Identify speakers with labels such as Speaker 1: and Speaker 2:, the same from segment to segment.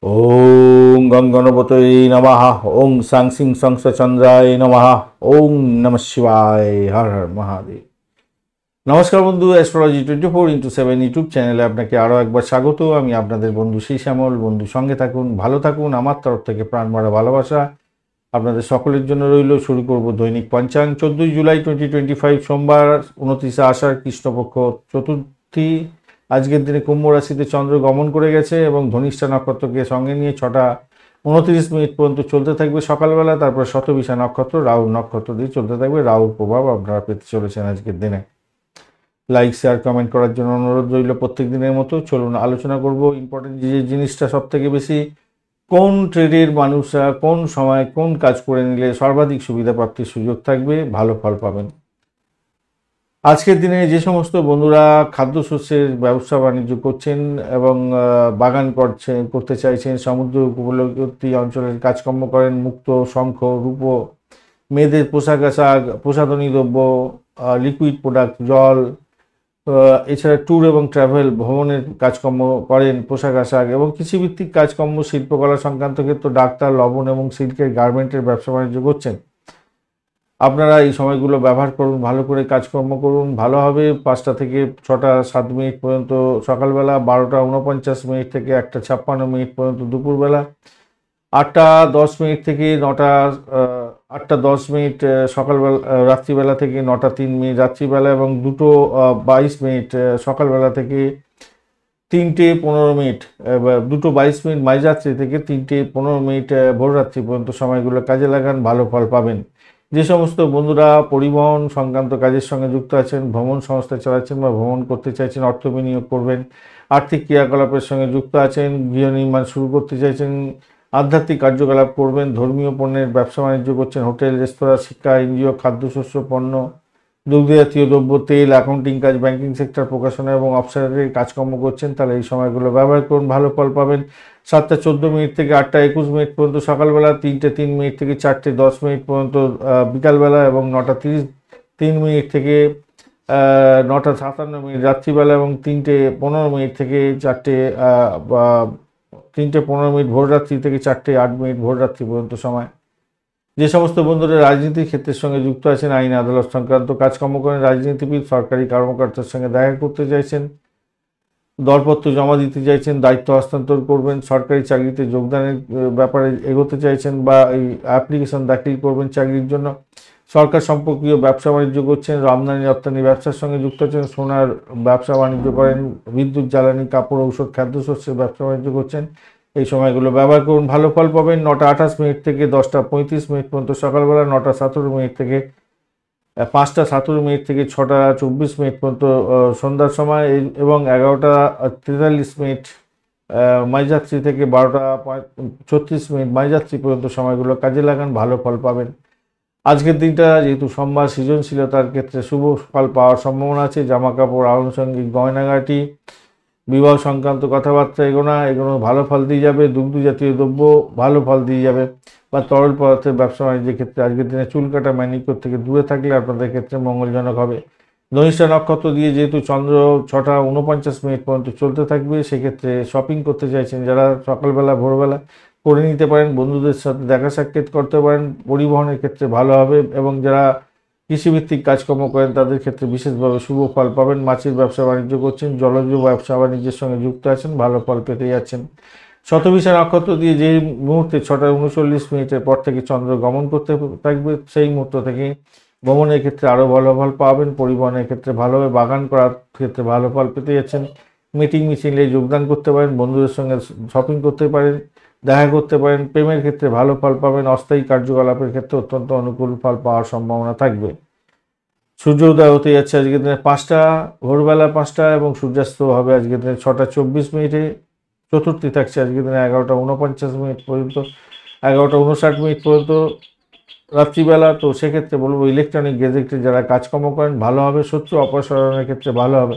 Speaker 1: ওং গং গণপতয়ে নমঃ। ওং সাং সিং সংস চন্দ্রায় নমঃ। ওং নমঃ শিবায়। হর হর মহাদেব। নমস্কার বন্ধু, অ্যাস্ট্রোলজি 24x7 ইউটিউব চ্যানেলে আপনাকে আরও একবার স্বাগত। আমি আপনাদের বন্ধু শ্রী শ্যামল। বন্ধু সঙ্গে থাকুন, ভালো থাকুন। আমার তরফ থেকে প্রাণ ভরা ভালোবাসা আপনাদের সকলের জন্য রইল। শুরু করব দৈনিক পঞ্চাঙ্গ। 14 জুলাই 2025 সোমবার, 29 আষাঢ়, কৃষ্ণপক্ষ চতুর্থী। আজকের দিনে কুম্ভ রাশিতে চন্দ্র গমন করে গেছে এবং ধনিষ্ঠা নক্ষত্রকে সঙ্গে নিয়ে 6টা 29 পর্যন্ত চলতে থাকবে সকালবেলা। তারপর শতবিশা নক্ষত্র, রাহু নক্ষত্র দিয়ে চলতে থাকবে। রাহুর প্রভাব আপনারা পেতে চলেছেন আজকের দিনে। লাইক, শেয়ার, কমেন্ট করার জন্য অনুরোধ রইল প্রত্যেক দিনের মতো। চলুন আলোচনা করব ইম্পর্টেন্ট যে জিনিসটা সব থেকে বেশি, কোন ট্রেডের মানুষরা কোন সময় কোন কাজ করে নিলে সর্বাধিক সুবিধা প্রাপ্তির সুযোগ থাকবে, ভালো ফল পাবেন। আজকের দিনে যে সমস্ত বন্ধুরা খাদ্যশস্যের ব্যবসা বাণিজ্য করছেন এবং বাগান করতে চাইছেন, সমুদ্র উপকূলবর্তী অঞ্চলের কাজকর্ম করেন, মুক্ত, শঙ্খ, রূপো, মেয়েদের পোশাক আশাক, প্রসাধনী দ্রব্য, লিকুইড প্রোডাক্ট, জল, এছাড়া ট্যুর এবং ট্রাভেল ভ্রমণের কাজকর্ম করেন, পোশাক আশাক এবং কৃষিভিত্তিক কাজকর্ম, শিল্পকলা সংক্রান্ত ক্ষেত্র, ডাক্তার, লবণ এবং সিল্কের গার্মেন্টের ব্যবসা বাণিজ্য করছেন, আপনারা এই সময়গুলো ব্যবহার করুন, ভালো করে কাজকর্ম করুন, ভালো হবে। 5টা থেকে 6টা 7 মিনিট পর্যন্ত সকালবেলা, 12টা 49 থেকে 1টা 56 পর্যন্ত দুপুরবেলা, 8টা 10 থেকে 8টা 10 সকালবেলা, রাত্রিবেলা থেকে 9টা 3 রাত্রিবেলা এবং 2টো 22 সকালবেলা থেকে 3টে 15 2টো 22 মাঝরাত্রি থেকে 3টে 15 ভোররাত্রি পর্যন্ত সময়গুলো কাজে লাগান, ভালো ফল পাবেন। যে সমস্ত বন্ধুরা পরিবহন সংক্রান্ত কাজের সঙ্গে যুক্ত আছেন, ভ্রমণ সংস্থা চালাচ্ছেন বা ভ্রমণ করতে চাইছেন, অর্থ বিনিয়োগ করবেন, আর্থিক ক্রিয়াকলাপের সঙ্গে যুক্ত আছেন, গৃহ নির্মাণ শুরু করতে চাইছেন, আধ্যাত্মিক কার্যকলাপ করবেন, ধর্মীয় পণ্যের ব্যবসা বাণিজ্য করছেন, হোটেল, রেস্তোরাঁ, শিক্ষা, এনজিও, খাদ্যশস্য পণ্য, দুগ্ধ জাতীয় দ্রব্য, তেল, অ্যাকাউন্টিং কাজ, ব্যাংকিং সেক্টর, প্রকাশনা এবং অফিসারের কাজকর্ম করছেন, তাহলে এই সময়গুলো ব্যবহার করুন, ভালো ফল পাবেন। 7টা 14 থেকে 8টা 21 পর্যন্ত সকালবেলা, 3টে 3 থেকে 4টে 10 পর্যন্ত বিকালবেলা এবং 9টা 33 থেকে 9টা 57 রাত্রিবেলা এবং 3টে 15 থেকে 3টে 15 ভোররাত্রি থেকে 4টে 8 ভোররাত্রি পর্যন্ত সময়। যে সমস্ত বন্ধুরা রাজনীতির ক্ষেত্রের সঙ্গে যুক্ত আছেন, আইন আদালত সংক্রান্ত কাজকর্ম করেন, রাজনীতিবিদ, সরকারি কর্মকর্তার সঙ্গে দেখা করতে চাইছেন, দরপত্র জমা দিতে চাইছেন, দায়িত্ব হস্তান্তর করবেন, সরকারি চাকরিতে যোগদানের ব্যাপারে এগোতে চাইছেন বা এই অ্যাপ্লিকেশন দাখিল করবেন চাকরির জন্য, সরকার সম্পর্কীয় ব্যবসা বাণিজ্য করছেন, আমদানি রপ্তানি ব্যবসার সঙ্গে যুক্ত আছেন, সোনার ব্যবসা বাণিজ্য করেন, বিদ্যুৎ, জ্বালানি, কাপড়, ঔষধ, খাদ্যশস্যের ব্যবসা বাণিজ্য করছেন, এই সময়গুলো ব্যবহার করুন, ভালো ফল পাবেন। 9টা 28 থেকে 10টা 35 পর্যন্ত সকালবেলা, 9টা 17 থেকে 5টা 17 থেকে 6টা 24 পর্যন্ত সন্ধ্যার সময় এবং 11টা 43 মাঝরাত্রি থেকে 12টা 36 মাঝরাত্রি পর্যন্ত সময়গুলো কাজে লাগান, ভালো ফল পাবেন। আজকের দিনটা যেহেতু সোমবার, সৃজনশীলতার ক্ষেত্রে শুভ ফল পাওয়ার সম্ভাবনা আছে। জামা কাপড়, আনুষঙ্গিক গয়নাগাটি, বিবাহ সংক্রান্ত কথাবার্তা এগুলো ভালো ফল দিয়ে যাবে। দুগ্ধ জাতীয় দ্রব্য ভালো ফল দিয়ে যাবে বা তরল পদার্থের ব্যবসা বাণিজ্যের ক্ষেত্রে আজকের দিনে চুল কাটা, ম্যানিকিওর থেকে দূরে থাকলে আপনাদের ক্ষেত্রে মঙ্গলজনক হবে। ধনিষ্ঠা নক্ষত্র দিয়ে যেহেতু চন্দ্র 6টা 49 পর্যন্ত চলতে থাকবে, সেক্ষেত্রে শপিং করতে চাইছেন যারা সকালবেলা ভোরবেলা করে নিতে পারেন, বন্ধুদের সাথে দেখা সাক্ষাৎ করতে পারেন, পরিবহনের ক্ষেত্রে ভালো হবে এবং যারা কৃষিভিত্তিক কাজকর্ম করেন তাদের ক্ষেত্রে বিশেষভাবে শুভ ফল পাবেন। মাছের ব্যবসা বাণিজ্য করছেন, জলজ ব্যবসা বাণিজ্যের সঙ্গে যুক্ত আছেন, ভালো ফল পেতে যাচ্ছেন। শতবিশা নক্ষত্র দিয়ে যে মুহূর্তে 6টা 39 পর থেকে চন্দ্র গমন করতে থাকবে, সেই মুহূর্ত থেকে ভ্রমণের ক্ষেত্রে আরও ভালো ফল পাবেন, পরিবহনের ক্ষেত্রে ভালো হবে, বাগান করার ক্ষেত্রে ভালো ফল পেতে যাচ্ছেন, মিটিং মিছিলে যোগদান করতে পারেন, বন্ধুদের সঙ্গে শপিং করতে পারেন, দেখা করতে পারেন, প্রেমের ক্ষেত্রে ভালো ফল পাবেন, অস্থায়ী কার্যকলাপের ক্ষেত্রে অত্যন্ত অনুকূল ফল পাওয়ার সম্ভাবনা থাকবে। সূর্য উদয় হতে যাচ্ছে আজকের দিনে ভোরবেলা 5টা এবং সূর্যাস্ত হবে আজকের দিনে 6টা 24 চতুর্থী থাকছে আজকের দিনে 11টা 49 পর্যন্ত, 11টা 59 পর্যন্ত রাত্রিবেলা। তো সেক্ষেত্রে বলবো ইলেকট্রনিক গেজেটে যারা কাজকর্ম করেন ভালো হবে। শত্রু অপসারণের ক্ষেত্রে ভালো হবে।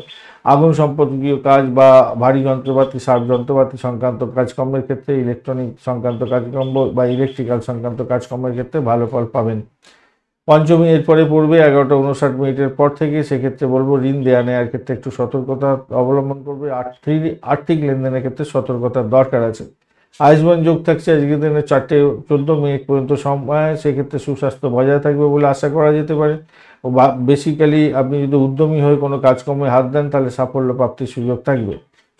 Speaker 1: আগুন সম্পর্কীয় কাজ বা ভারী যন্ত্রপাতি, সার যন্ত্রপাতি সংক্রান্ত কাজকর্মের ক্ষেত্রে, ইলেকট্রনিক সংক্রান্ত কাজকর্ম বা ইলেকট্রিক্যাল সংক্রান্ত কাজকর্মের ক্ষেত্রে ভালো ফল পাবেন। পঞ্চমী এরপরে পড়বে 11টা 59 পর থেকে, সেক্ষেত্রে বলবো ঋণ দেয়া নেওয়ার ক্ষেত্রে একটু সতর্কতা অবলম্বন করবে। আর্থিক লেনদেনের ক্ষেত্রে সতর্কতার দরকার আছে। আয়ুষ্মান যোগ থাকছে আজকের দিনে 4:14 পর্যন্ত সময়, সেক্ষেত্রে সুস্বাস্থ্য বজায় থাকবে বলে আশা করা যেতে পারে। বা বেসিক্যালি আপনি যদি উদ্যমী হয়ে কোনো কাজকর্মে হাত দেন তাহলে সাফল্য প্রাপ্তির সুযোগ থাকবে।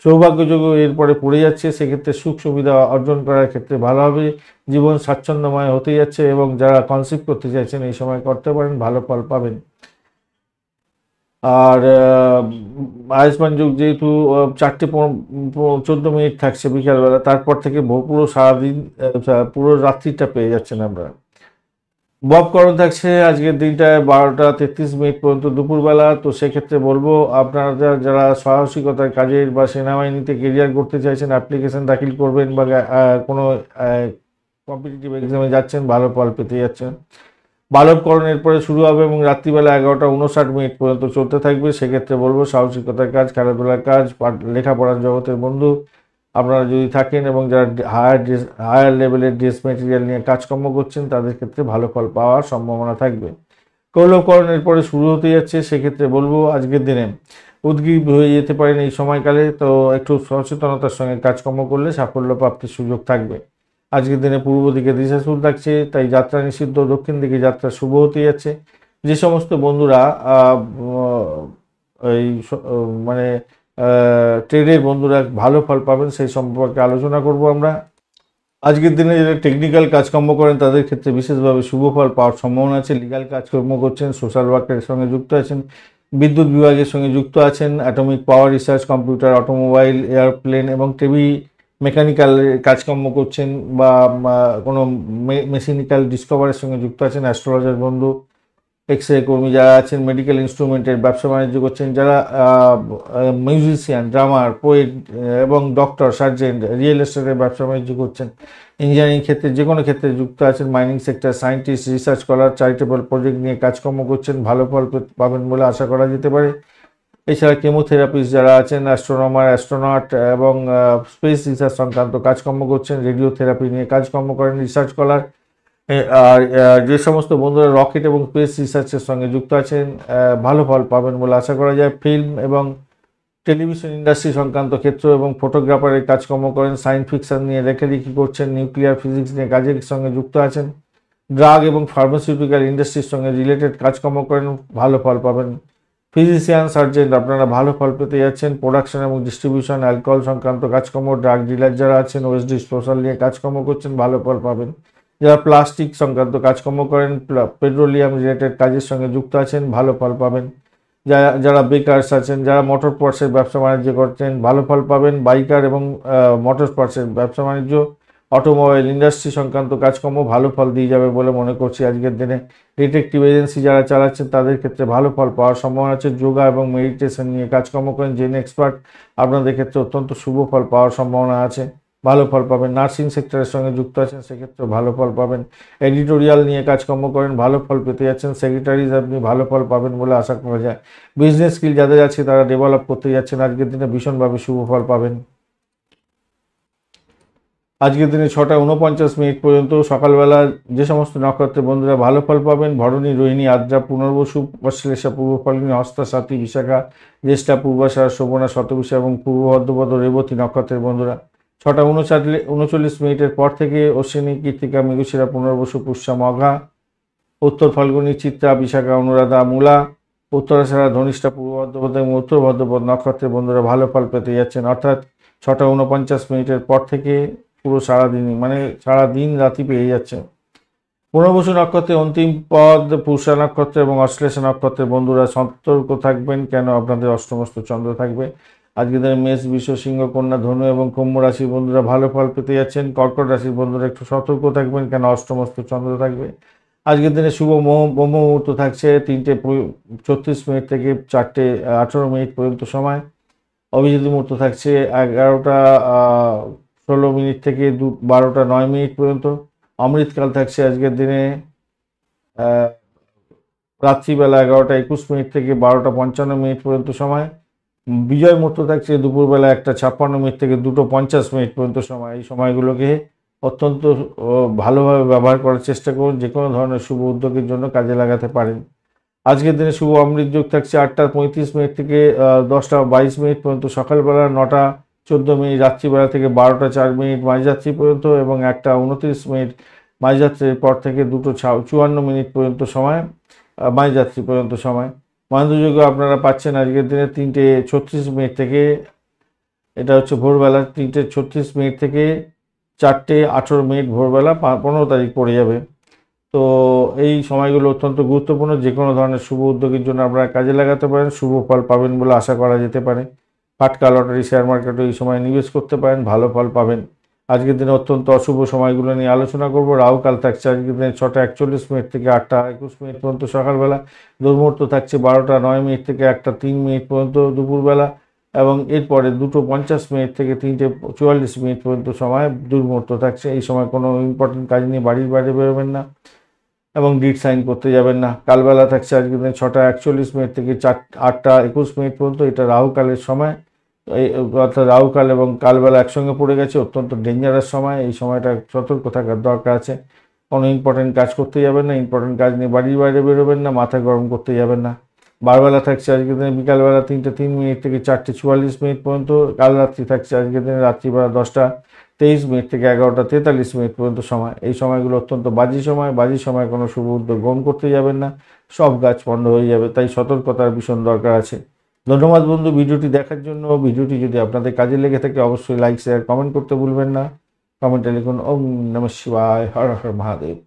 Speaker 1: সৌভাগ্যযোগও এরপরে পড়ে যাচ্ছে, সেক্ষেত্রে সুখ সুবিধা অর্জন করার ক্ষেত্রে ভালো হবে। জীবন স্বাচ্ছন্দ্যময় হতে যাচ্ছে এবং যারা কনসিভ করতে চাইছেন এই সময় করতে পারেন, ভালো ফল পাবেন। আর আয়ুষ্মান যোগ যেহেতু 4:14 থাকছে বিকালবেলা, তারপর থেকে পুরো সারাদিন পুরো রাত্রিটা পেয়ে যাচ্ছেন আমরা। ববকরণ থাকছে আজকের দিনটায় 12:33 পর্যন্ত দুপুরবেলা। তো সেক্ষেত্রে বলবো আপনারা যারা সাহসিকতার কাজের বা সেনাবাহিনীতে কেরিয়ার করতে চাইছেন, অ্যাপ্লিকেশন দাখিল করবেন বা কোনো কম্পিটিটিভ এক্সামে যাচ্ছেন, ভালো ফল পেতে যাচ্ছেন। বালবকরণের পরে শুরু হবে এবং রাত্রিবেলা 11:59 পর্যন্ত চলতে থাকবে। সেক্ষেত্রে বলবো সাহসিকতার কাজ, খেলাধুলার কাজ, লেখাপড়ার জগতের বন্ধু আপনারা যদি থাকেন এবং যারা হায়ার লেভেলের ড্রেস মেটেরিয়াল নিয়ে কাজকর্ম করছেন তাদের ক্ষেত্রে ভালো ফল পাওয়ার সম্ভাবনা থাকবে। কৌলবকরণের পরে শুরু হতে যাচ্ছে, সেক্ষেত্রে বলবো আজকের দিনে উদ্গ্রীব হয়ে যেতে পারেন এই সময়কালে, তো একটু সচেতনতার সঙ্গে কাজকর্ম করলে সাফল্য প্রাপ্তির সুযোগ থাকবে। আজকের দিনে পূর্ব দিকে দিশাশুল থাকছে, তাই যাত্রা নিষিদ্ধ, দক্ষিণ দিকে যাত্রা শুভ হতে যাচ্ছে। যে সমস্ত বন্ধুরা এই মানে ট্রেডের বন্ধুরা ভালো ফল পাবেন সেই সম্পর্কে আলোচনা করব আমরা। আজকের দিনে যারা টেকনিক্যাল কাজকর্ম করেন তাদের ক্ষেত্রে বিশেষভাবে শুভ ফল পাওয়ার সম্ভাবনা আছে। লিগ্যাল কাজকর্ম করছেন, সোশ্যাল ওয়ার্কের সঙ্গে যুক্ত আছেন, বিদ্যুৎ বিভাগের সঙ্গে যুক্ত আছেন, অ্যাটমিক পাওয়ার রিসার্চ, কম্পিউটার, অটোমোবাইল, এয়ারপ্লেন এবং মেকানিক্যাল কাজকর্ম করছেন বা কোনো মেশিনিক্যাল ডিসকভারের সঙ্গে যুক্ত আছেন, অ্যাস্ট্রোলজার বন্ধু, এক্সরে কর্মী যারা আছেন, মেডিকেল ইনস্ট্রুমেন্টের ব্যবসা বাণিজ্য করছেন, যারা মিউজিশিয়ান, ড্রামার, পোয়েট এবং ডক্টর, সার্জেন্ট, রিয়েল এস্টেটের ব্যবসা বাণিজ্য করছেন, ইঞ্জিনিয়ারিং ক্ষেত্রে যে কোনো ক্ষেত্রে যুক্ত আছেন, mining sector, scientist, research scholar, charitable project নিয়ে কাজকর্ম করছেন, ভালো ফল পাবেন বলে আশা করা যেতে পারে। এছাড়া কেমোথেরাপিস্ট যারা আছেন, অ্যাস্ট্রোনমার, অ্যাস্ট্রোনট এবং স্পেস রিসার্চ সংক্রান্ত কাজকর্ম করছেন, রেডিওথেরাপি নিয়ে কাজকর্ম করেন, রিসার্চ স্কলার। আর যে সমস্ত বন্ধুরা রকেট এবং স্পেস রিসার্চের সঙ্গে যুক্ত আছেন ভালো ফল পাবেন বলে আশা করা যায়। ফিল্ম এবং টেলিভিশন ইন্ডাস্ট্রি সংক্রান্ত ক্ষেত্র এবং ফটোগ্রাফারের কাজকর্ম করেন, সায়েন্স ফিকশন নিয়ে লেখালেখি করছেন, নিউক্লিয়ার ফিজিক্স নিয়ে কাজের সঙ্গে যুক্ত আছেন, ড্রাগ এবং ফার্মাসিউটিক্যাল ইন্ডাস্ট্রির সঙ্গে রিলেটেড কাজকর্ম করেন, ভালো ফল পাবেন। ফিজিশিয়ান, সার্জেন্ট আপনারা ভালো ফল পেতে যাচ্ছেন। প্রোডাকশন এবং ডিস্ট্রিবিউশন, অ্যালকোহল সংক্রান্ত কাজকর্ম, ড্রাগ ডিলার যারা আছেন, ওয়েস্ট ডিসপোজাল নিয়ে কাজকর্ম করছেন, ভালো ফল পাবেন। যারা প্লাস্টিক সংক্রান্ত কাজকর্ম করেন, পেট্রোলিয়াম রিলেটেড কাজের সঙ্গে যুক্ত আছেন, ভালো ফল পাবেন। যারা বেকারস আছেন, যারা মোটর পার্টসের ব্যবসা বাণিজ্য করছেন, ভালো ফল পাবেন। বাইকার এবং মোটর পার্টসের ব্যবসা বাণিজ্য, অটোমোবাইল ইন্ডাস্ট্রি সংক্রান্ত কাজকর্ম ভালো ফল দিয়ে যাবে বলে মনে করছি আজকের দিনে। ডিটেকটিভ এজেন্সি যারা চালাচ্ছেন তাদের ক্ষেত্রে ভালো ফল পাওয়ার সম্ভাবনা আছে। যোগা এবং মেডিটেশন নিয়ে কাজকর্ম করেন, জেন এক্সপার্ট আপনাদের ক্ষেত্রে অত্যন্ত শুভ ফল পাওয়ার সম্ভাবনা আছে, ভালো ফল পাবেন। নার্সিং সেক্টরের সঙ্গে যুক্ত আছেন, সেক্ষেত্রে ভালো ফল পাবেন। এডিটোরিয়াল নিয়ে কাজকর্ম করেন, ভালো ফল পেতে যাচ্ছেন। সেক্রেটারিজ আপনি ভালো ফল পাবেন বলে আশা করা যায়। বিজনেস স্কিল যাদের আছে তারা ডেভেলপ করতে যাচ্ছেন, আজকের দিনে ভীষণভাবে শুভ ফল পাবেন। আজকের দিনে 6:49 পর্যন্ত সকালবেলা যে সমস্ত নক্ষত্রের বন্ধুরা ভালো ফল পাবেন: ভরণী, রোহিণী, আদ্রা, পুনর্বসু, অশ্লেষা, পূর্ব ফাল্গুনী, হস্তা, সাথী, বিশাখা, জ্যেষ্ঠা, পূর্বাষাঢ়া, শোভনা, শতবিশা এবং পূর্ব ভদ্রপদ, রেবতী নক্ষত্রের বন্ধুরা। 6:39 পর থেকে অশ্বিনী, কৃত্তিকা, মৃগশিরা, পুনর্বসু, পুষ্যা, মঘা, উত্তর ফাল্গুনী, চিত্রা, বিশাখা, অনুরাধা, মূলা, উত্তরাষাঢ়া, ধনিষ্ঠা, পূর্ব ভদ্রপদ এবং উত্তর ভদ্রপদ নক্ষত্রের বন্ধুরা ভালো ফল পেতে যাচ্ছেন। অর্থাৎ 6:49 পর থেকে পুরো সারাদিনই মানে সারাদিন রাতি পেয়ে যাচ্ছে। পুনর্বসু নক্ষত্রের অন্তিম পদ পুষা নক্ষত্র এবং অশ্লেষা নক্ষত্রের বন্ধুরা সতর্ক থাকবেন, কেন আপনাদের অষ্টমস্ত চন্দ্র থাকবে। আজকের দিনে মেষ, বৃষ, সিংহ, কন্যা, ধনু এবং কুম্ভ রাশির বন্ধুরা ভালো ফল পেতে যাচ্ছেন। কর্কট রাশির বন্ধুরা একটু সতর্ক থাকবেন, কেন অষ্টমস্ত চন্দ্র থাকবে। আজকের দিনে শুভ ব্রহ্ম মুহূর্ত থাকছে 3:34 থেকে 4:18 পর্যন্ত সময়। অভিজিৎ মুহূর্ত থাকছে 11:16 থেকে 12:09 পর্যন্ত। অমৃতকাল থাকছে আজকের দিনে রাত্রিবেলা 11:21 থেকে 12:55 পর্যন্ত সময়। বিজয় মুহূর্ত থাকছে দুপুরবেলা 1:56 থেকে 2:50 পর্যন্ত সময়। এই সময়গুলোকে অত্যন্ত ভালোভাবে ব্যবহার করার চেষ্টা করুন, যে কোনো ধরনের শুভ উদ্যোগের জন্য কাজে লাগাতে পারেন। আজকের দিনে শুভ অমৃত যোগ থাকছে 8:35 থেকে 10:22 পর্যন্ত সকালবেলা, 14 মিনিট রাত্রিবেলা থেকে 12টা 4 মিনিট মাঝরাত্রি পর্যন্ত, এবং 1টা 29 মিনিট মাঝরাত্রির পর থেকে 2টো 54 মিনিট পর্যন্ত সময় মাঝরাত্রি পর্যন্ত সময়। মাহেন্দ্রযোগ্য আপনারা পাচ্ছেন আজকের দিনে 3টে 36 মিনিট থেকে, এটা হচ্ছে ভোরবেলা 3টে 36 মিনিট থেকে 4টে 18 মিনিট ভোরবেলা, 15 তারিখ পড়ে যাবে। তো এই সময়গুলো অত্যন্ত গুরুত্বপূর্ণ, যে কোনো ধরনের শুভ উদ্যোগের জন্য আপনারা কাজে লাগাতে পারেন, শুভ ফল পাবেন বলে আশা করা যেতে পারে। ফাটকা লটারি শেয়ার মার্কেটে এই সময় নিবেশ করতে পারেন, ভালো ফল পাবেন। আজকের দিনে অত্যন্ত অশুভ সময়গুলো নিয়ে আলোচনা করব। রাহুকাল থাকছে আজকের দিনে 6টা 41 মিনিট থেকে 8টা 21 মিনিট পর্যন্ত সকালবেলা। দুর্মুহূর্ত থাকছে 12টা 9 মিনিট থেকে 1টা 3 মিনিট পর্যন্ত দুপুরবেলা, এবং এরপরে 2টো 50 মিনিট থেকে 3টে 44 মিনিট পর্যন্ত সময় দুর্মুহূর্ত থাকছে। এই সময় কোনো ইম্পর্টেন্ট কাজ নিয়ে বাড়ির বাইরে বেরোবেন না এবং ডিড সাইন করতে যাবেন না। কালবেলা থাকছে আজকের দিনে 6টা 41 মিনিট থেকে 8টা 21 মিনিট পর্যন্ত, এটা রাহুকালের সময়। অর্থাৎ রাহুকাল এবং কালবেলা একসঙ্গে পড়ে গেছে, অত্যন্ত ডেঞ্জারাস সময়। এই সময়টা সতর্ক থাকার দরকার আছে। কোনো ইম্পর্টেন্ট কাজ করতে যাবেন না, ইম্পর্টেন্ট কাজ নিয়ে বাড়ির বাইরে বেরোবেন না, মাথা গরম করতে যাবেন না। বারবেলা থাকছে আজকের দিনে বিকালবেলা 3টে 3 মিনিট থেকে 4টে 44 মিনিট পর্যন্ত। কাল রাত্রি থাকছে আজকের দিনে রাত্রিবেলা 10টা 23 মিনিট থেকে 11টা 43 মিনিট পর্যন্ত সময়। এই সময়গুলো অত্যন্ত বাজে সময়। বাজে সময় কোনো শুভ উদ্যোগ গ্রহণ করতে যাবেন না, সব গাছ বন্ধ হয়ে যাবে, তাই সতর্কতার ভীষণ দরকার আছে। ধন্যবাদ বন্ধু ভিডিওটি দেখার জন্য। ভিডিওটি যদি আপনাদের কাজে লেগে থাকে অবশ্যই লাইক শেয়ার কমেন্ট করতে ভুলবেন না। কমেন্টে লিখুন ওম নমঃ শিবায়, হর হর মহাদেব।